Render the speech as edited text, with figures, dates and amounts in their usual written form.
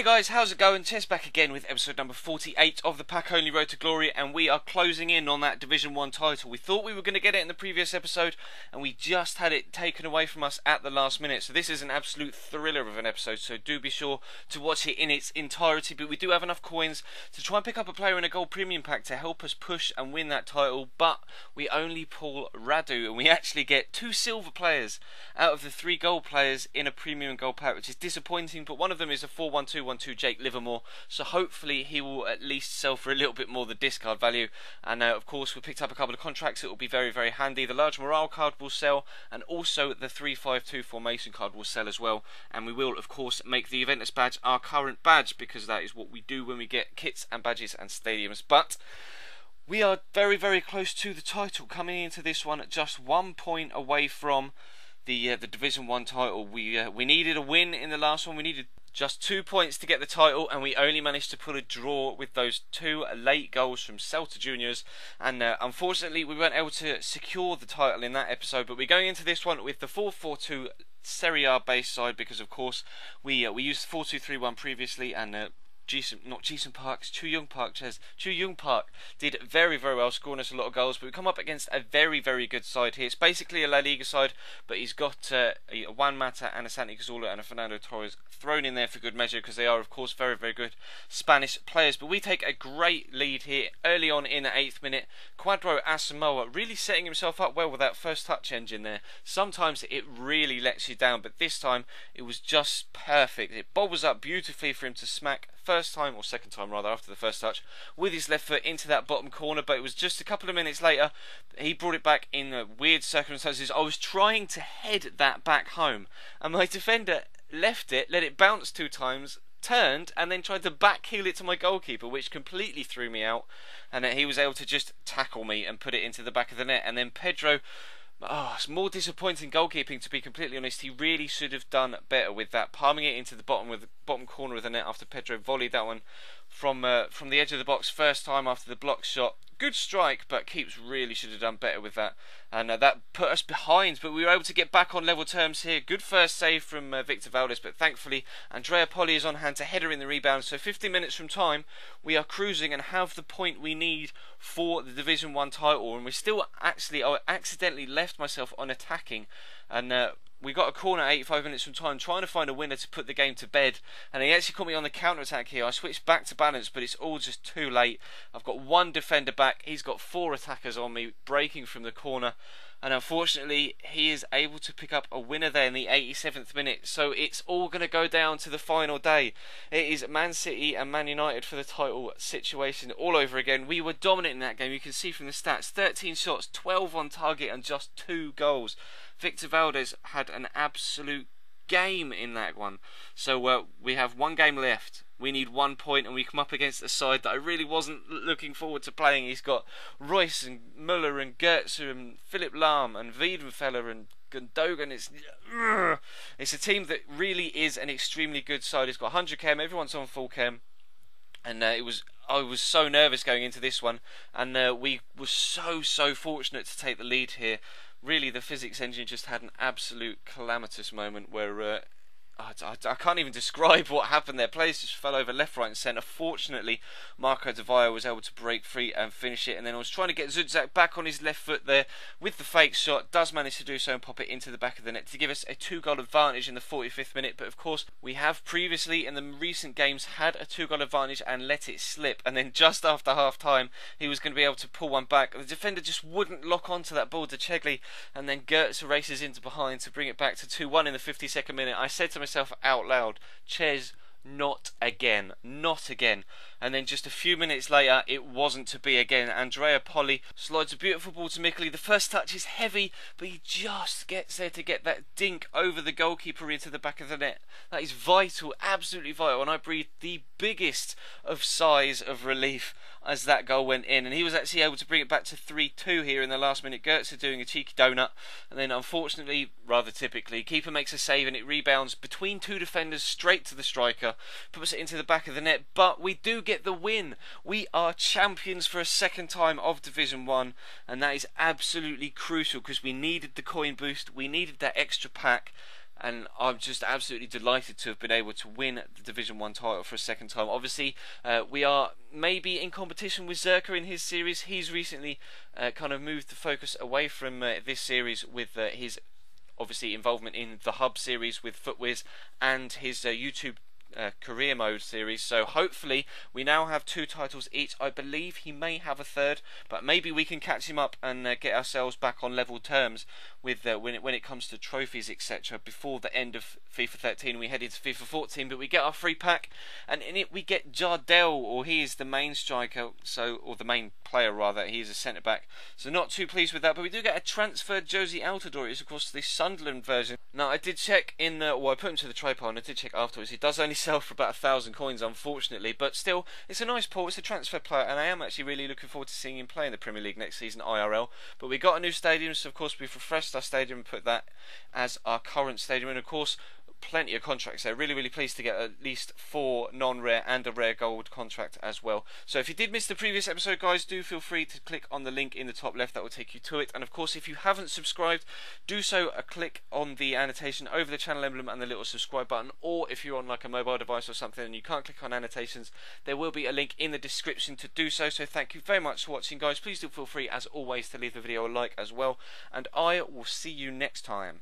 Hey guys, how's it going? Tess back again with episode number 48 of the Pack Only Road to Glory, and we are closing in on that Division 1 title. We thought we were going to get it in the previous episode, and we just had it taken away from us at the last minute. So this is an absolute thriller of an episode, so do be sure to watch it in its entirety. But we do have enough coins to try and pick up a player in a gold premium pack to help us push and win that title, but we only pull Radu, and we actually get 2 silver players out of the 3 gold players in a premium gold pack, which is disappointing, but one of them is a 4-1-2-1-2 Jake Livermore, so hopefully he will at least sell for a little bit more than discard value. And of course we picked up a couple of contracts. It will be very, very handy. The large morale card will sell, and also the 3-5-2 formation card will sell as well. And we will of course make the Eventus badge our current badge, because that is what we do when we get kits and badges and stadiums. But we are very, very close to the title, coming into this one just 1 point away from the Division 1 title. We needed a win in the last one. We needed just 2 points to get the title, and we only managed to pull a draw with those 2 late goals from Celta Juniors, and unfortunately we weren't able to secure the title in that episode. But we're going into this one with the 4-4-2 Serie A base side, because of course we used 4-2-3-1 previously, and Chu Young Park did very, very well, scoring us a lot of goals. But we come up against a very, very good side here. It's basically a La Liga side, but he's got a Juan Mata and a Santi Cazorla and a Fernando Torres thrown in there for good measure, because they are of course very, very good Spanish players. But we take a great lead here early on in the 8th minute. Cuadro Asamoah really setting himself up well with that first touch engine there. Sometimes it really lets you down, but this time it was just perfect. It bobbles up beautifully for him to smack first time, or second time rather, after the first touch, with his left foot into that bottom corner. But it was just a couple of minutes later he brought it back in weird circumstances. I was trying to head that back home, and my defender left it, let it bounce 2 times, turned, and then tried to backheel it to my goalkeeper, which completely threw me out. And he was able to just tackle me and put it into the back of the net. And then Pedro, it's more disappointing goalkeeping, to be completely honest. He really should have done better with that, palming it into the bottom corner of the net after Pedro volleyed that one from the edge of the box first time after the block shot. Good strike, but Keeps really should have done better with that, and that put us behind. But we were able to get back on level terms here. Good first save from Victor Valdez, but thankfully Andrea Poli is on hand to header in the rebound. So 15 minutes from time, we are cruising and have the point we need for the Division 1 title. And we still actually, I accidentally left myself on attacking, and we got a corner 85 minutes from time, trying to find a winner to put the game to bed, and he actually caught me on the counter-attack here. I switched back to balance, but it's all just too late. I've got 1 defender back, he's got 4 attackers on me, breaking from the corner, and unfortunately he is able to pick up a winner there in the 87th minute. So it's all going to go down to the final day. It is Man City and Man United for the title situation all over again. We were dominant in that game. You can see from the stats, 13 shots, 12 on target, and just 2 goals. Victor Valdez had an absolute game in that one. So we have 1 game left. We need 1 point, and we come up against a side that I really wasn't looking forward to playing. He's got Royce and Muller and Goetze and Philip Lahm and Wiedenfeller and Gundogan. It's a team that really is an extremely good side. It's got 100 chem, everyone's on full chem, and I was so nervous going into this one, and we were so fortunate to take the lead here. Really, the physics engine just had an absolute calamitous moment where I can't even describe what happened there. Players just fell over left, right and centre. Fortunately, Marco De Vaio was able to break free and finish it, and then I was trying to get Zudzak back on his left foot there with the fake shot. Does manage to do so and pop it into the back of the net to give us a 2-goal advantage in the 45th minute. But of course, we have previously in the recent games had a 2-goal advantage and let it slip, and then just after half time he was going to be able to pull one back. The defender just wouldn't lock onto that ball, De Chegli, and then Goetze races into behind to bring it back to 2-1 in the 52nd minute. I said to myself out loud, Ches, not again, not again. And then just a few minutes later, it wasn't to be again. Andrea Poli slides a beautiful ball to Mikoli. The first touch is heavy, but he just gets there to get that dink over the goalkeeper into the back of the net. That is vital, absolutely vital. And I breathed the biggest of sighs of relief as that goal went in. And he was actually able to bring it back to 3-2 here in the last minute. Goetze doing a cheeky donut. And then unfortunately, rather typically, keeper makes a save and it rebounds between 2 defenders straight to the striker. Puts it into the back of the net. But we do get the win. We are champions for a 2nd time of Division 1, and that is absolutely crucial because we needed the coin boost, we needed that extra pack, and I'm just absolutely delighted to have been able to win the Division 1 title for a second time. Obviously, we are maybe in competition with Zerka in his series. He's recently kind of moved the focus away from this series with his obviously involvement in the Hub series with Footwiz and his YouTube career mode series. So hopefully we now have 2 titles each. I believe he may have a third, but maybe we can catch him up and get ourselves back on level terms with when it comes to trophies, etc. before the end of FIFA 13. We head into FIFA 14, but we get our free pack, and in it we get Jardel, or he is the main striker, or the main player rather. He is a centre back, so not too pleased with that. But we do get a transferred Josie Altidore. It's of course the Sunderland version. Now I did check in, I put him to the trade pile, and I did check afterwards. He does only sell for about 1,000 coins, unfortunately, but still, it's a nice pull. It's a transfer player, and I am actually really looking forward to seeing him play in the Premier League next season, IRL. But we got a new stadium, so of course we've refreshed our stadium and put that as our current stadium, and of course plenty of contracts there. Really pleased to get at least 4 non-rare and a rare gold contract as well. So if you did miss the previous episode, guys, do feel free to click on the link in the top left. That will take you to it. And of course, if you haven't subscribed, do so. Click on the annotation over the channel emblem and the little subscribe button, or if you're on like a mobile device or something and you can't click on annotations, there will be a link in the description to do so. So thank you very much for watching, guys. Please do feel free as always to leave the video a like as well, and I will see you next time.